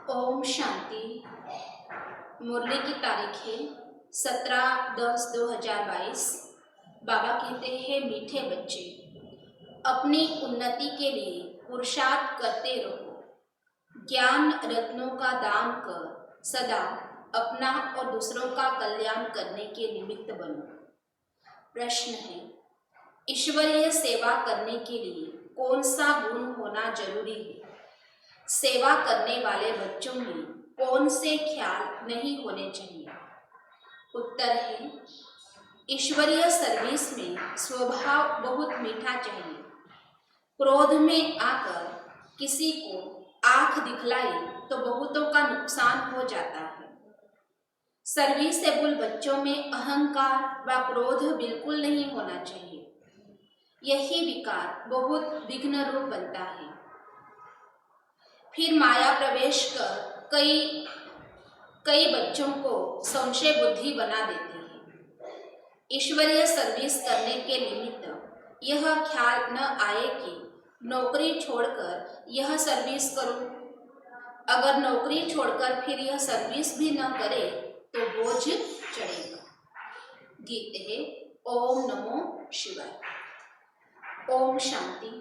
ओम शांति। मुरली की तारीख है 17/10/2022। बाबा कहते हैं, मीठे बच्चे, अपनी उन्नति के लिए पुरुषार्थ करते रहो। ज्ञान रत्नों का दान कर सदा अपना और दूसरों का कल्याण करने के निमित्त बनो। प्रश्न है, ईश्वरीय सेवा करने के लिए कौन सा गुण होना जरूरी है? सेवा करने वाले बच्चों में कौन से ख्याल नहीं होने चाहिए? उत्तर है, ईश्वरीय सर्विस में स्वभाव बहुत मीठा चाहिए। क्रोध में आकर किसी को आंख दिखलाई तो बहुतों का नुकसान हो जाता है। सर्विसेबल बच्चों में अहंकार व क्रोध बिल्कुल नहीं होना चाहिए। यही विकार बहुत विघ्न रूप बनता है। फिर माया प्रवेश कर कई बच्चों को संशय बुद्धि बना देती है। ईश्वरीय सर्विस करने के निमित्त यह ख्याल न आए कि नौकरी छोड़कर यह सर्विस करूं। अगर नौकरी छोड़कर फिर यह सर्विस भी न करे तो बोझ चढ़ेगा। गीत है ओम नमो शिवाय। ओम शांति।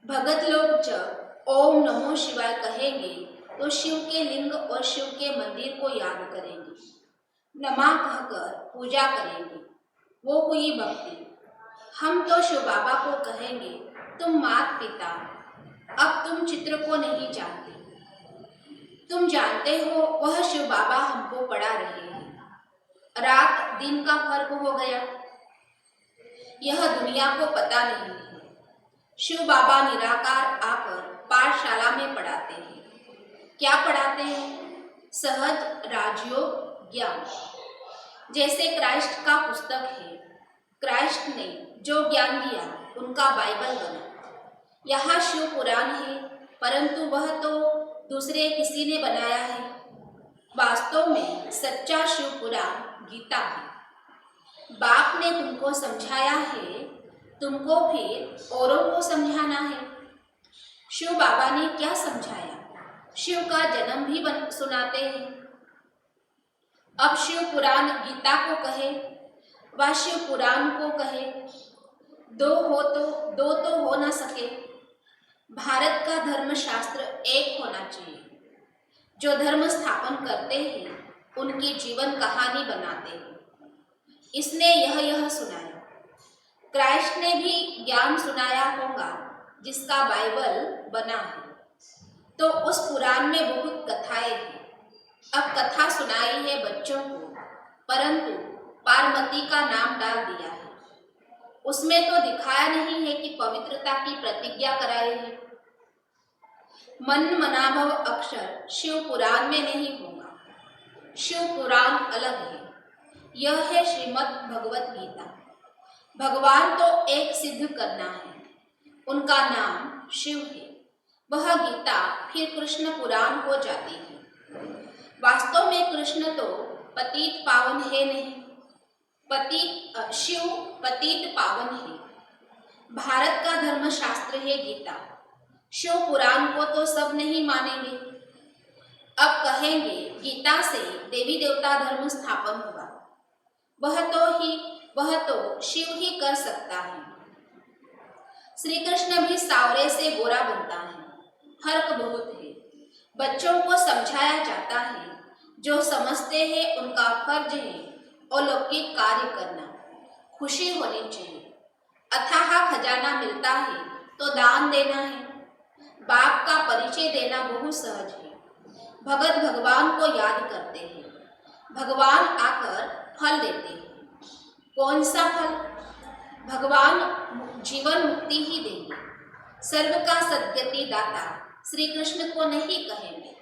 भगत लोग जब ओम नमो शिवाय कहेंगे तो शिव के लिंग और शिव के मंदिर को याद करेंगे। नमः कहकर पूजा करेंगे। वो हुई भक्ति। हम तो शिव बाबा को कहेंगे, तुम मात पिता, अब तुम चित्र को नहीं जानते। तुम जानते हो वह शिव बाबा हमको पढ़ा रहे हैं। रात दिन का फर्क हो गया, यह दुनिया को पता नहीं है। शिव बाबा निराकार आकर पाठशाला में पढ़ाते हैं। क्या पढ़ाते हैं? सहज राजयोग ज्ञान। जैसे क्राइस्ट का पुस्तक है, क्राइस्ट ने जो ज्ञान दिया उनका बाइबल बना। यहाँ शिव पुराण है, परंतु वह तो दूसरे किसी ने बनाया है। वास्तव में सच्चा शिव पुराण गीता है। बाप ने तुमको समझाया है, तुमको फिर औरों को समझाना है। शिव बाबा ने क्या समझाया? शिव का जन्म भी सुनाते हैं। अब शिव पुराण गीता को कहे व शिव पुराण को कहे, दो तो हो ना सके। भारत का धर्मशास्त्र एक होना चाहिए। जो धर्म स्थापन करते हैं उनकी जीवन कहानी बनाते हैं। इसने यह सुनाया। क्राइस्ट ने भी ज्ञान सुनाया होगा जिसका बाइबल बना है। तो उस पुराण में बहुत कथाएं हैं। अब कथा सुनाई है बच्चों को, परंतु पार्वती का नाम डाल दिया है। उसमें तो दिखाया नहीं है कि पवित्रता की प्रतिज्ञा कराई है। मन मनाभव अक्षर शिव पुराण में नहीं होगा। शिव पुराण अलग है। यह है श्रीमद् भगवत गीता। भगवान तो एक सिद्ध करना है, उनका नाम शिव है। वह गीता फिर कृष्ण पुराण हो जाती है। वास्तव में कृष्ण तो पतित पावन है नहीं, शिव पतित पावन है। भारत का धर्मशास्त्र है गीता। शिव पुराण को तो सब नहीं मानेंगे। अब कहेंगे गीता से देवी देवता धर्म स्थापन होगा। वह तो शिव ही कर सकता है। श्री कृष्ण भी सावरे से गोरा बनता है। फर्क बहुत है। बच्चों को समझाया जाता है, जो समझते हैं उनका फर्ज है अलौकिक कार्य करना। खुशी होनी चाहिए। अथाह खजाना मिलता है तो दान देना है। बाप का परिचय देना बहुत सहज है। भगत भगवान को याद करते हैं। भगवान आकर फल देते हैं। कौन सा फल? भगवान जीवन मुक्ति ही देंगे। सर्व का सद्गति दाता श्री कृष्ण को नहीं कहेंगे,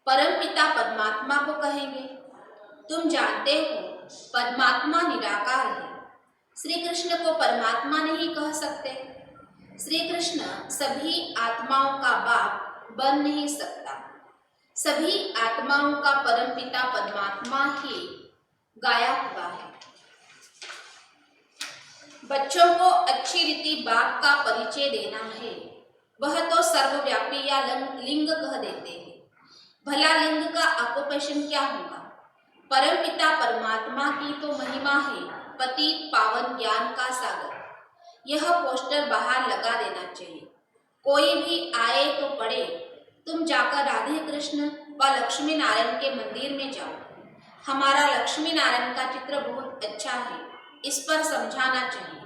परमपिता परमात्मा को कहेंगे। तुम जानते हो परमात्मा निराकार है। श्री कृष्ण को परमात्मा नहीं कह सकते। श्री कृष्ण सभी आत्माओं का बाप बन नहीं सकता। सभी आत्माओं का परमपिता परमात्मा ही गाया हुआ है। बच्चों को अच्छी रीति बाप का परिचय देना है। वह तो सर्वव्यापी या लिंग कह देते हैं। भला लिंग का ऑक्यूपेशन क्या होगा? परमपिता परमात्मा की तो महिमा है, पति पावन ज्ञान का सागर। यह पोस्टर बाहर लगा देना चाहिए। कोई भी आए तो पढ़े। तुम जाकर राधे कृष्ण व लक्ष्मी नारायण के मंदिर में जाओ। हमारा लक्ष्मी नारायण का चित्र बहुत अच्छा है, इस पर समझाना चाहिए।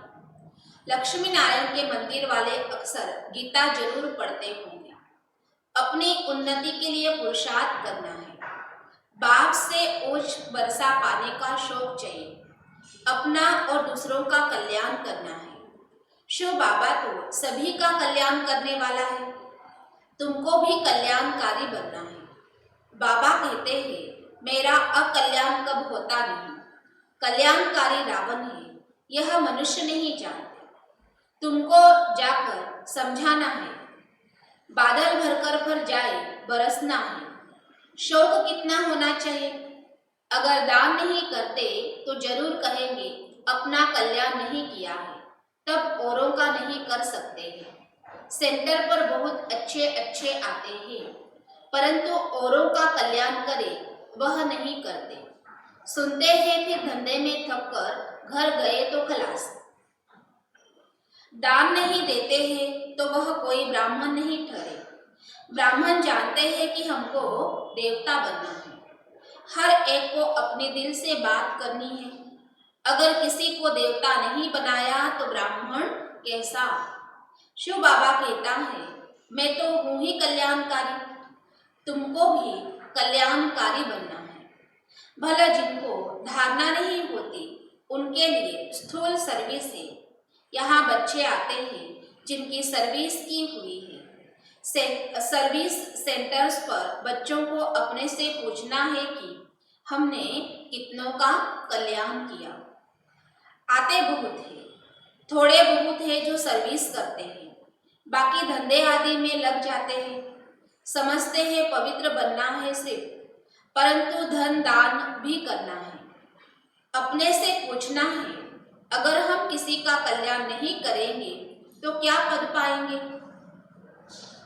लक्ष्मी नारायण के मंदिर वाले अक्सर गीता जरूर पढ़ते होंगे। अपनी उन्नति के लिए पुरुषार्थ करना है। बाप से उच्च वर्षा पाने का शौक चाहिए। अपना और दूसरों का कल्याण करना है। शिव बाबा तो सभी का कल्याण करने वाला है। तुमको भी कल्याणकारी बनना है। बाबा कहते हैं, मेरा अकल्याण कब होता नहीं। कल्याणकारी रावण है, यह मनुष्य नहीं जानते। तुमको जाकर समझाना है। बादल भरकर पर जाए, बरसना है। शौक कितना होना चाहिए? अगर दान नहीं करते तो जरूर कहेंगे अपना कल्याण नहीं किया है, तब औरों का नहीं कर सकते हैं। सेंटर पर बहुत अच्छे अच्छे आते हैं, परंतु औरों का कल्याण करे वह नहीं करते। सुनते हैं फिर धंधे में थक कर घर गए तो खलास। दान नहीं देते हैं तो वह कोई ब्राह्मण नहीं ठहरे। ब्राह्मण जानते हैं कि हमको देवता बनना है। हर एक को अपने दिल से बात करनी है। अगर किसी को देवता नहीं बनाया तो ब्राह्मण कैसा? शिव बाबा कहता है, मैं तो हूँ ही कल्याणकारी, तुमको भी कल्याणकारी बनना है। भला जिनको धारणा नहीं होती उनके लिए स्थूल सर्विस है। यहाँ बच्चे आते हैं जिनकी सर्विस की हुई है। सर्विस सेंटर्स पर बच्चों को अपने से पूछना है कि हमने कितनों का कल्याण किया। आते बहुत है, थोड़े बहुत है जो सर्विस करते हैं, बाकी धंधे आदि में लग जाते हैं। समझते हैं पवित्र बनना है सिर्फ, परंतु धन दान भी करना है। अपने से पूछना है, अगर हम किसी का कल्याण नहीं करेंगे तो क्या पद पाएंगे?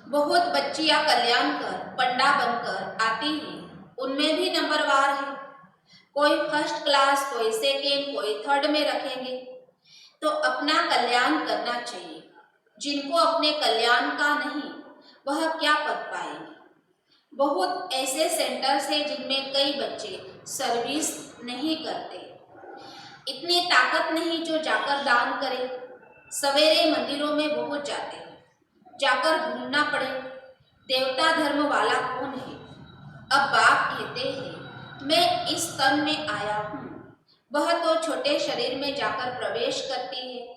बहुत बच्चियां कल्याण कर पंडा बनकर आती हैं, उनमें भी नंबरवार है। कोई फर्स्ट क्लास, कोई सेकेंड, कोई थर्ड में रखेंगे। तो अपना कल्याण करना चाहिए। जिनको अपने कल्याण का नहीं, वह क्या पद पाएंगे? बहुत ऐसे सेंटर्स हैं जिनमें कई बच्चे सर्विस नहीं करते। इतनी ताकत नहीं जो जाकर दान करे। सवेरे मंदिरों में बहुत जाते हैं, जाकर ढूंढना पड़े देवता धर्म वाला कौन है। अब बाप कहते हैं, मैं इस तन में आया हूँ, वह तो छोटे शरीर में जाकर प्रवेश करती है।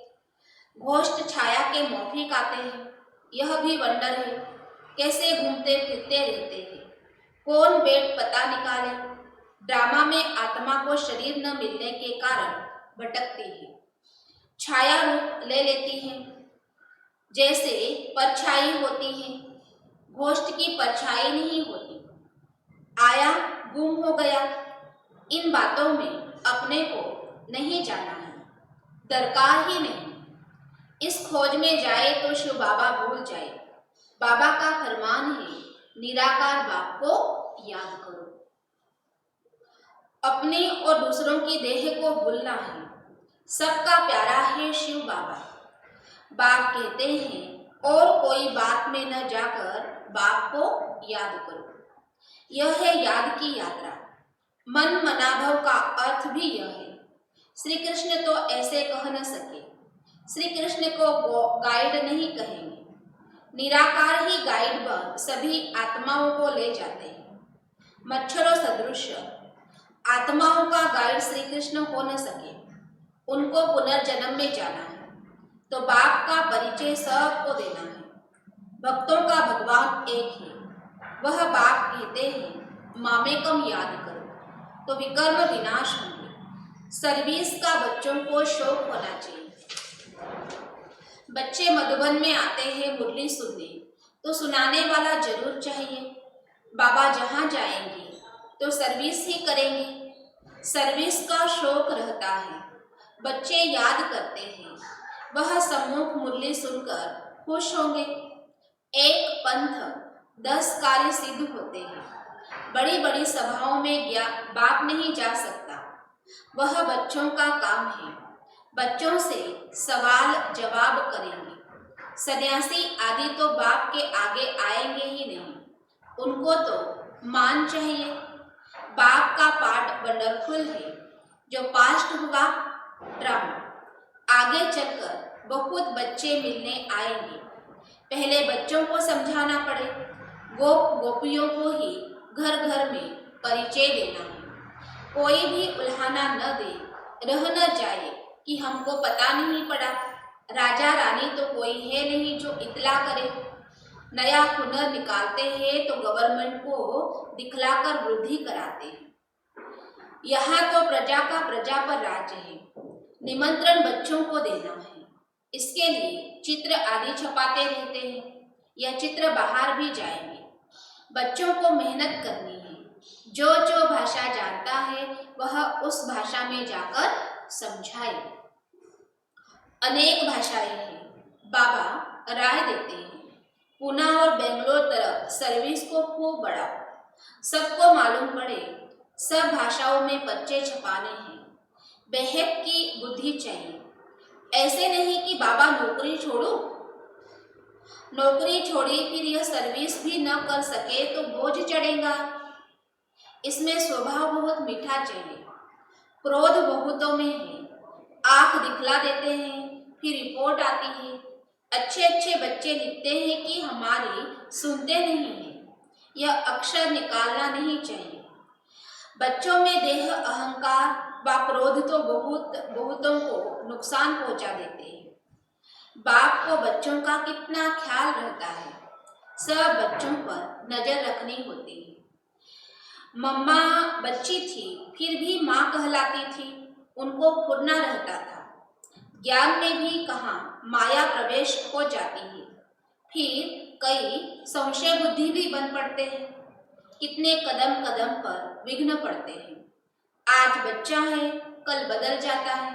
घोष्ट छाया के मौखिक आते हैं, यह भी वंडर है। कैसे घूमते फिरते रहते हैं, कौन बेट पता निकाले। ड्रामा में आत्मा को शरीर न मिलने के कारण भटकती है, छाया रूप ले लेती है, जैसे परछाई होती है। घोष्ट की परछाई नहीं होती। आया गुम हो गया। इन बातों में अपने को नहीं जाना है, दरकार ही नहीं। इस खोज में जाए तो शिव बाबा भूल जाए। बाबा का फरमान है, निराकार बाप को याद करो। अपनी और दूसरों की देह को भूलना है। सबका प्यारा है शिव बाबा। बाप कहते हैं, और कोई बात में न जाकर बाप को याद करो। यह है याद की यात्रा। मन मनाभव का अर्थ भी यह है। श्री कृष्ण तो ऐसे कह न सके। श्री कृष्ण को गाइड नहीं कहेंगे। निराकार ही गाइड बन सभी आत्माओं को ले जाते हैं। मच्छरों सदृश आत्माओं का गाइड श्री कृष्ण हो न सके। उनको पुनर्जन्म में जाना है तो बाप का परिचय सबको देना है। भक्तों का भगवान एक है। वह बाप कहते हैं, मामेकम याद करो तो विकर्म विनाश होंगे। सर्विस का बच्चों को शौक होना चाहिए। बच्चे मधुबन में आते हैं मुरली सुनने, तो सुनाने वाला जरूर चाहिए। बाबा जहाँ जाएंगे तो सर्विस ही करेंगे। सर्विस का शौक रहता है। बच्चे याद करते हैं, वह सम्मुख मुरली सुनकर खुश होंगे। एक पंथ 10 कार्य सिद्ध होते हैं। बड़ी बड़ी सभाओं में बाप नहीं जा सकता। वह बच्चों का काम है। बच्चों से सवाल जवाब करेंगे। सन्यासी आदि तो बाप के आगे आएंगे ही नहीं, उनको तो मान चाहिए। बाप का पाठ वंडरफुल है। जो पास्ट हुआ ड्रामा। आगे चलकर बहुत बच्चे मिलने आएंगे। पहले बच्चों को समझाना पड़े। गोप गोपियों को ही घर घर में परिचय देना है। कोई भी उल्हाना न दे, रह न जाए कि हमको पता नहीं पड़ा। राजा रानी तो कोई है नहीं जो इतला करे। नया हुनर निकालते हैं तो गवर्नमेंट को दिखलाकर वृद्धि कराते हैं। यहाँ तो प्रजा का प्रजा पर राज्य है। निमंत्रण बच्चों को देना है। इसके लिए चित्र आदि छपाते रहते हैं। यह चित्र बाहर भी जाएंगे। बच्चों को मेहनत करनी है। जो जो भाषा जानता है वह उस भाषा में जाकर समझाए। अनेक भाषाएं हैं। बाबा राय देते हैं, पुणे और बेंगलोर तरफ सर्विस को खूब बढ़ाओ। सबको मालूम पड़े। सब भाषाओं में पर्चे छपाने हैं। बेहद की बुद्धि चाहिए। ऐसे नहीं कि बाबा नौकरी छोड़ो। नौकरी छोड़ी फिर यह सर्विस भी न कर सके तो बोझ चढ़ेगा। इसमें स्वभाव बहुत मीठा चाहिए। क्रोध बहुतों में है। आंख दिखला देते हैं, फिर रिपोर्ट आती है। अच्छे अच्छे बच्चे लिखते हैं कि हमारी सुनते नहीं हैं। यह अक्षर निकालना नहीं चाहिए। बच्चों में देह अहंकार व क्रोध तो बहुतों को नुकसान पहुंचा देते हैं। बाप को बच्चों का कितना ख्याल रहता है। सब बच्चों पर नजर रखनी होती है। मम्मा बच्ची थी फिर भी माँ कहलाती थी। उनको फुरना रहता था। ज्ञान में भी कहाँ माया प्रवेश हो जाती है। फिर कई संशय बुद्धि भी बन पड़ते हैं। कितने कदम कदम पर विघ्न पड़ते हैं। आज बच्चा है, कल बदल जाता है।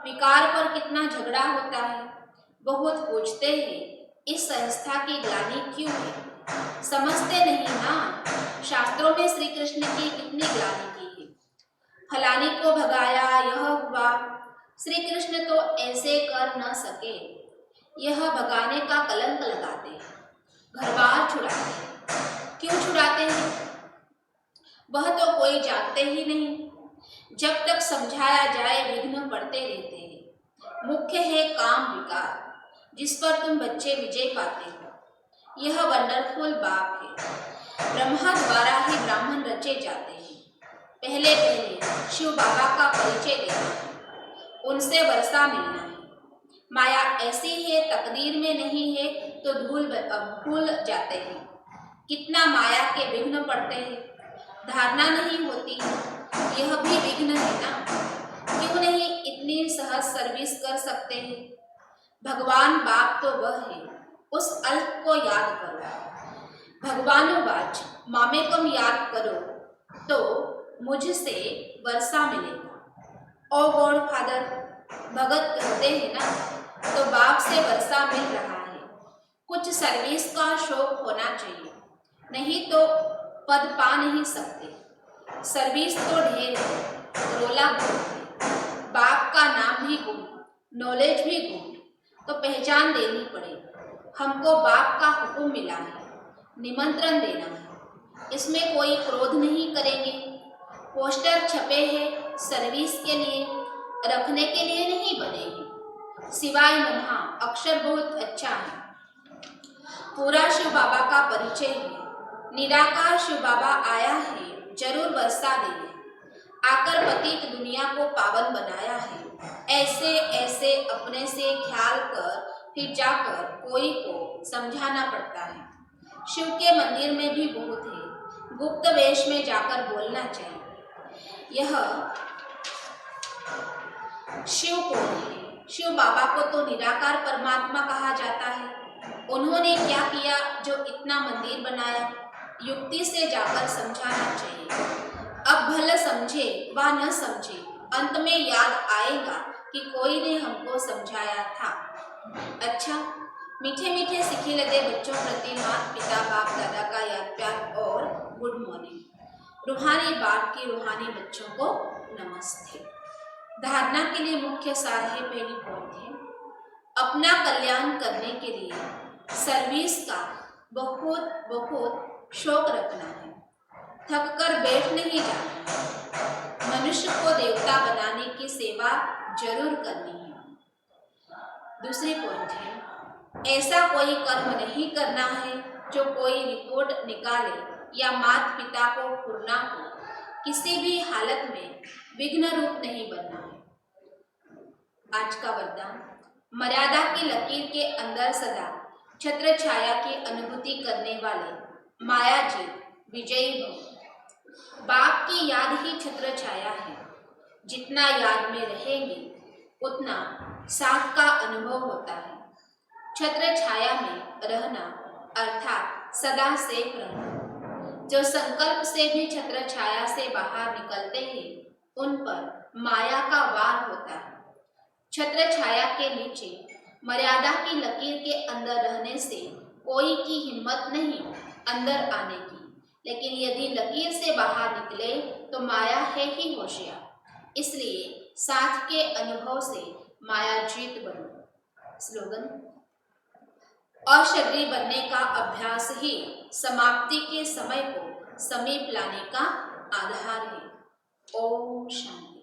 विकार पर कितना झगड़ा होता है। बहुत पूछते हैं इस संस्था की ग्लानि क्यों है। समझते नहीं ना। शास्त्रों में श्री कृष्ण की कितनी ग्लानि की है। फलानी को भगाया, यह हुआ। श्री कृष्ण तो ऐसे कर न सके। यह भगाने का कलंक लगाते हैं। घर बार छुड़ाते हैं। क्यों छुड़ाते हैं वह तो कोई जानते ही नहीं। जब तक समझाया जाए विघ्न पड़ते रहते हैं। मुख्य है काम विकार, जिस पर तुम बच्चे विजय पाते हो। यह वंडरफुल बाप है। ब्रह्मा द्वारा ही ब्राह्मण रचे जाते हैं। पहले पहले शिव बाबा का परिचय देना है। उनसे वर्षा मिलना है। माया ऐसी है, तकदीर में नहीं है तो भूल जाते हैं। कितना माया के विघ्न पड़ते हैं। धारणा नहीं होती है। यह भी विघ्न है ना। क्यों नहीं इतनी सहज सर्विस कर सकते हैं। भगवान बाप तो वह है। उस अल्प को याद करो। भगवानुवाच मामेकम याद करो तो मुझसे वर्षा मिलेगा। ओ गॉड फादर, भगत कहते हैं ना, तो बाप से वर्षा मिल रहा है। कुछ सर्विस का शौक होना चाहिए, नहीं तो पद पा नहीं सकते। सर्विस तो ढेर है, रोला बहुत है। बाप का नाम भी गुण, नॉलेज भी गुण, तो पहचान देनी पड़े। हमको बाप का हुक्म मिला है, निमंत्रण देना है। इसमें कोई क्रोध नहीं करेंगे। पोस्टर छपे हैं सर्विस के लिए, रखने के लिए नहीं बने हैं। सिवाय नमः अक्षर बहुत अच्छा है। पूरा शिव बाबा का परिचय है। निराकार शिव बाबा आया है, जरूर वर्षा देंगे। आकर पतित दुनिया को पावन बनाया है। ऐसे ऐसे अपने से ख्याल कर फिर जाकर कोई को समझाना पड़ता है। शिव के मंदिर में भी बहुत है। गुप्त वेश में जाकर बोलना चाहिए। यह शिव कौन है? शिव बाबा को तो निराकार परमात्मा कहा जाता है। उन्होंने क्या किया जो इतना मंदिर बनाया? युक्ति से जाकर समझाना चाहिए। अब भले समझे व न समझे, अंत में याद आएगा कि कोई ने हमको समझाया था। अच्छा, मीठे मीठे सिखे लगे बच्चों प्रति माता पिता बाप दादा का याद प्यार और गुड मॉर्निंग। रूहानी बाप के रूहानी बच्चों को नमस्ते। धारणा के लिए मुख्य सार है, पहली पॉइंट है, अपना कल्याण करने के लिए सर्विस का बहुत बहुत शौक रखना है, थक कर बैठ नहीं जाना है, मनुष्य को देवता बनाने की सेवा जरूर करनी है। दूसरी पॉइंट है, ऐसा कोई कर्म नहीं करना है जो कोई रिपोर्ट निकाले या माता पिता को पूर्णा हो, किसी भी हालत में विघ्न रूप नहीं बनना है। आज का वरदान, मर्यादा की लकीर के अंदर सदा छत्र छाया की अनुभूति करने वाले माया जी विजयी भव। बाप की याद ही छत्र छाया है, जितना याद में रहेंगे उतना साथ का अनुभव होता है। छत्र छाया में रहना अर्थात सदा सेफ रहना। जो संकल्प से भी छत्र छाया से बाहर निकलते हैं उन पर माया का वार होता है। छत्र छाया के नीचे मर्यादा की लकीर के अंदर रहने से कोई की हिम्मत नहीं अंदर आने की, लेकिन यदि लकीर से बाहर निकले तो माया है ही होशियार। इसलिए साथ के अनुभव से माया जीत बनो। स्लोगन, अशरीरी बनने का अभ्यास ही समाप्ति के समय को समीप लाने का आधार है। ओम शांति।